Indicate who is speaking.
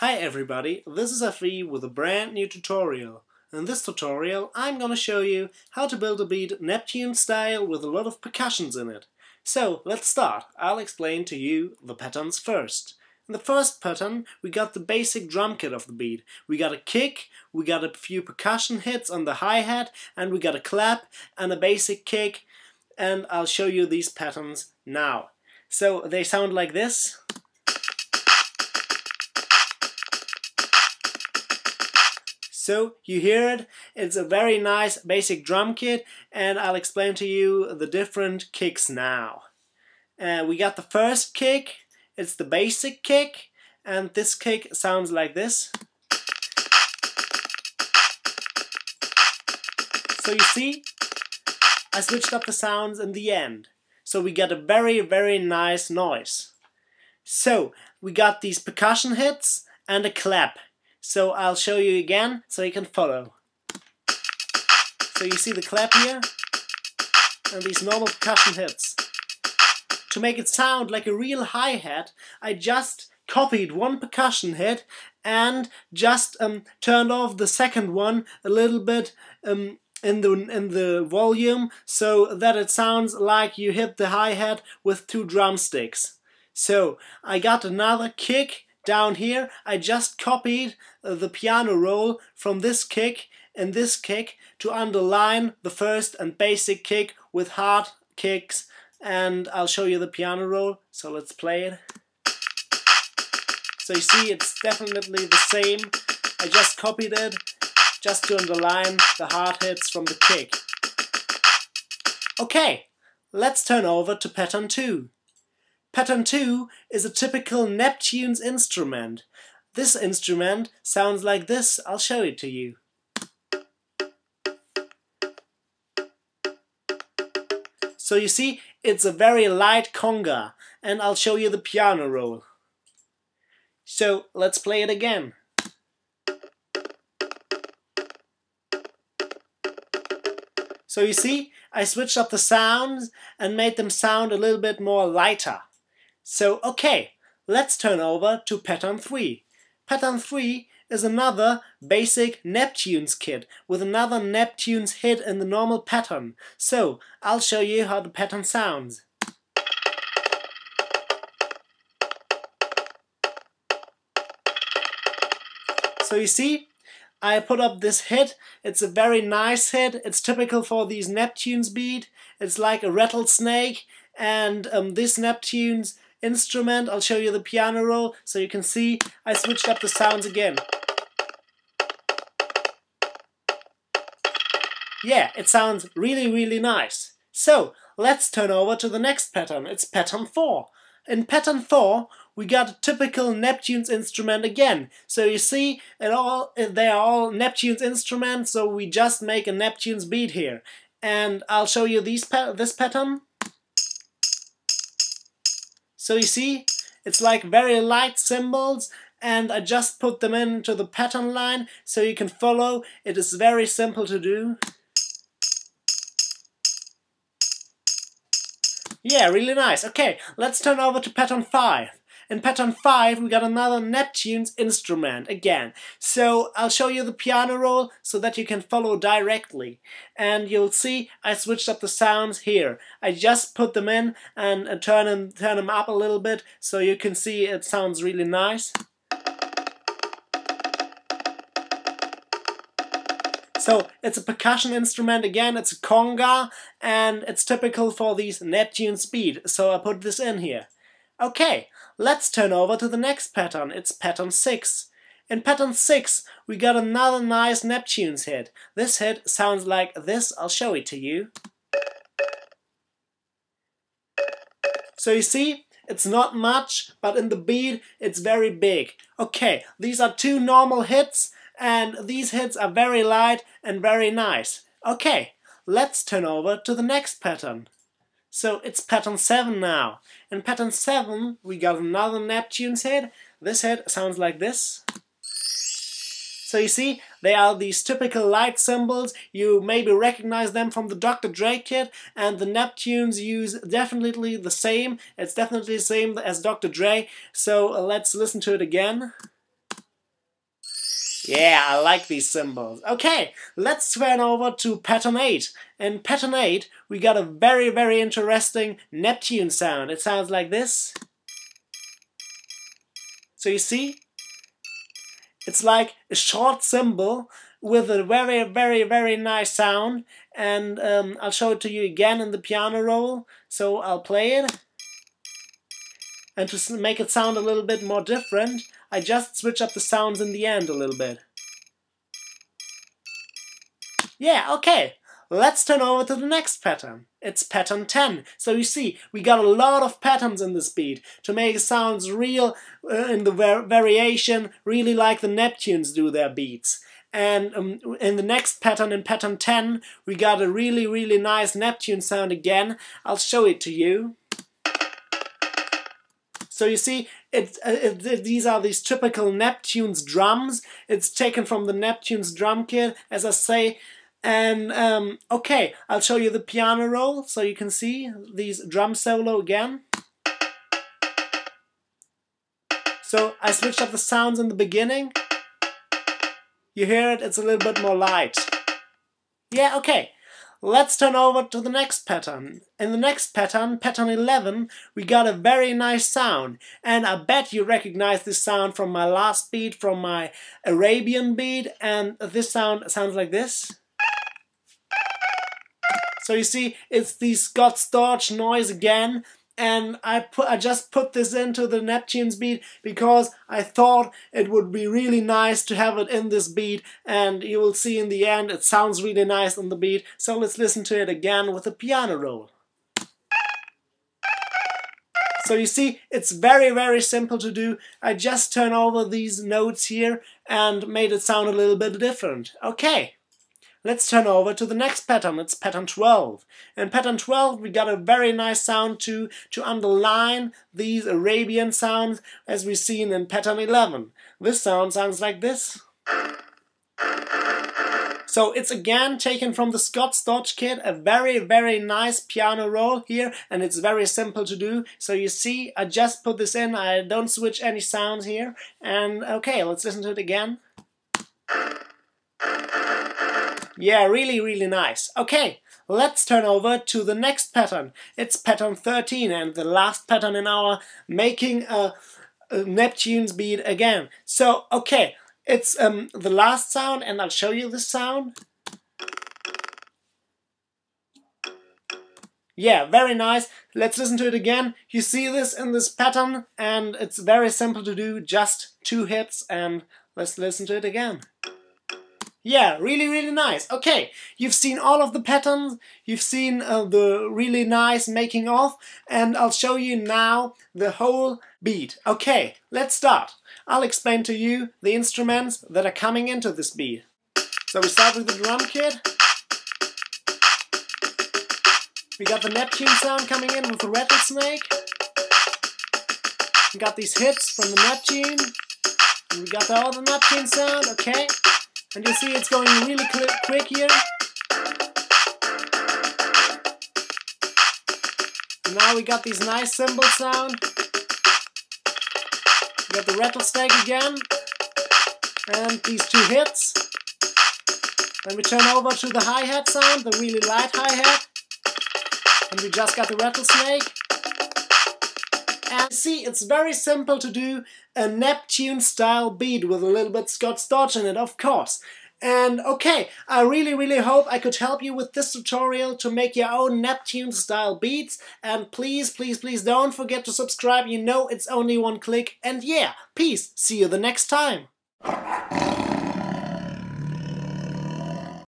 Speaker 1: Hi everybody, this is FE with a brand new tutorial. In this tutorial I'm gonna show you how to build a beat Neptune style with a lot of percussions in it. So let's start. I'll explain to you the patterns first. In the first pattern we got the basic drum kit of the beat. We got a kick, we got a few percussion hits on the hi-hat, and we got a clap and a basic kick, and I'll show you these patterns now. So they sound like this. So you hear it, it's a very nice basic drum kit, and I'll explain to you the different kicks now. We got the first kick, it's the basic kick, and this kick sounds like this. So you see, I switched up the sounds in the end. So we get a very nice noise. So we got these percussion hits and a clap. So I'll show you again so you can follow. So you see the clap here and these normal percussion hits. To make it sound like a real hi-hat, I just copied one percussion hit and just turned off the second one a little bit in the volume so that it sounds like you hit the hi-hat with two drumsticks. So I got another kick down here. I just copied the piano roll from this kick and this kick to underline the first and basic kick with hard kicks, and I'll show you the piano roll. So let's play it. So you see it's definitely the same. I just copied it just to underline the hard hits from the kick. Okay, let's turn over to pattern 2. Pattern 2 is a typical Neptune's instrument. This instrument sounds like this. I'll show it to you. So you see, it's a very light conga, and I'll show you the piano roll. So let's play it again. So you see, I switched up the sounds and made them sound a little bit more lighter. So okay, let's turn over to pattern 3. Pattern 3 is another basic Neptune's kit with another Neptune's hit in the normal pattern. So I'll show you how the pattern sounds. So you see, I put up this hit. It's a very nice hit. It's typical for these Neptune's beat. It's like a rattlesnake, and this Neptune's instrument, I'll show you the piano roll so you can see I switched up the sounds again. Yeah, it sounds really nice. So let's turn over to the next pattern. It's pattern 4. In pattern 4 we got a typical Neptune's instrument again. So you see, they are all Neptune's instruments, so we just make a Neptune's beat here. And I'll show you this pattern. So you see, it's like very light cymbals, and I just put them into the pattern line so you can follow. It is very simple to do. Yeah, really nice. Okay, let's turn over to pattern 5. In pattern 5 we got another Neptune's instrument again. So I'll show you the piano roll so that you can follow directly. And you'll see I switched up the sounds here. I just put them in and turn them up a little bit so you can see it sounds really nice. So it's a percussion instrument again, it's a conga, and it's typical for these Neptune's beat. So I put this in here. Okay, let's turn over to the next pattern. It's pattern 6. In pattern 6 we got another nice Neptune's hit. This hit sounds like this. I'll show it to you. So you see, it's not much, but in the beat it's very big. Okay, these are two normal hits, and these hits are very light and very nice. Okay, let's turn over to the next pattern. So it's pattern 7 now. In pattern 7 we got another Neptune's hit. This hit sounds like this. So you see, they are these typical light cymbals. You maybe recognize them from the Dr. Dre kit, and the Neptunes use definitely the same. It's definitely the same as Dr. Dre. So let's listen to it again. Yeah, I like these cymbals. Okay, let's turn over to pattern 8. In pattern 8, we got a very, very interesting Neptune sound. It sounds like this. So you see, it's like a short cymbal with a very, very, very nice sound. And I'll show it to you again in the piano roll. So I'll play it. And to make it sound a little bit more different, I just switch up the sounds in the end a little bit. Yeah, okay. Let's turn over to the next pattern. It's pattern 10. So you see, we got a lot of patterns in this beat to make it sound real in the variation, really like the Neptunes do their beats. And in the next pattern, in pattern 10, we got a really, really nice Neptune sound again. I'll show it to you. So you see, these are these typical Neptune's drums. It's taken from the Neptune's drum kit, as I say. And okay, I'll show you the piano roll so you can see these drum solo again. So I switched up the sounds in the beginning. You hear it, it's a little bit more light. Yeah, okay. Let's turn over to the next pattern. In the next pattern, pattern 11, we got a very nice sound. And I bet you recognize this sound from my last beat, from my Arabian beat. And this sound sounds like this. So you see, it's the Scott Storch noise again. And I just put this into the Neptune's beat because I thought it would be really nice to have it in this beat, and you will see in the end it sounds really nice on the beat. So let's listen to it again with a piano roll. So you see, it's very, very simple to do. I just turn over these notes here and made it sound a little bit different. Okay. Let's turn over to the next pattern. It's pattern 12. In pattern 12 we got a very nice sound to underline these Arabian sounds as we've seen in pattern 11. This sound sounds like this. So it's again taken from the Scott Storch kit, a very, very nice piano roll here, and it's very simple to do. So you see, I just put this in, I don't switch any sounds here. And okay, let's listen to it again. Yeah, really, really nice. Okay, let's turn over to the next pattern. It's pattern 13 and the last pattern in our making a Neptune's beat again. So, okay, it's the last sound and I'll show you the sound. Yeah, very nice. Let's listen to it again. You see this in this pattern and it's very simple to do, just 2 hits, and let's listen to it again. Yeah, really, really nice. Okay, you've seen all of the patterns, you've seen the really nice making of, and I'll show you now the whole beat. Okay, let's start. I'll explain to you the instruments that are coming into this beat. So we start with the drum kit. We got the Neptune sound coming in with the rattlesnake. We got these hits from the Neptune. And we got the other Neptune sound, okay. And you see it's going really quick here. And now we got these nice cymbal sound. We got the rattlesnake again. And these 2 hits. Then we turn over to the hi-hat sound, the really light hi-hat. And we just got the rattlesnake. And see, it's very simple to do a Neptune style beat with a little bit Scott Storch in it, of course. And okay, I really, really hope I could help you with this tutorial to make your own Neptune style beats. And please, please, please don't forget to subscribe. You know it's only 1 click. And yeah, peace. See you the next time.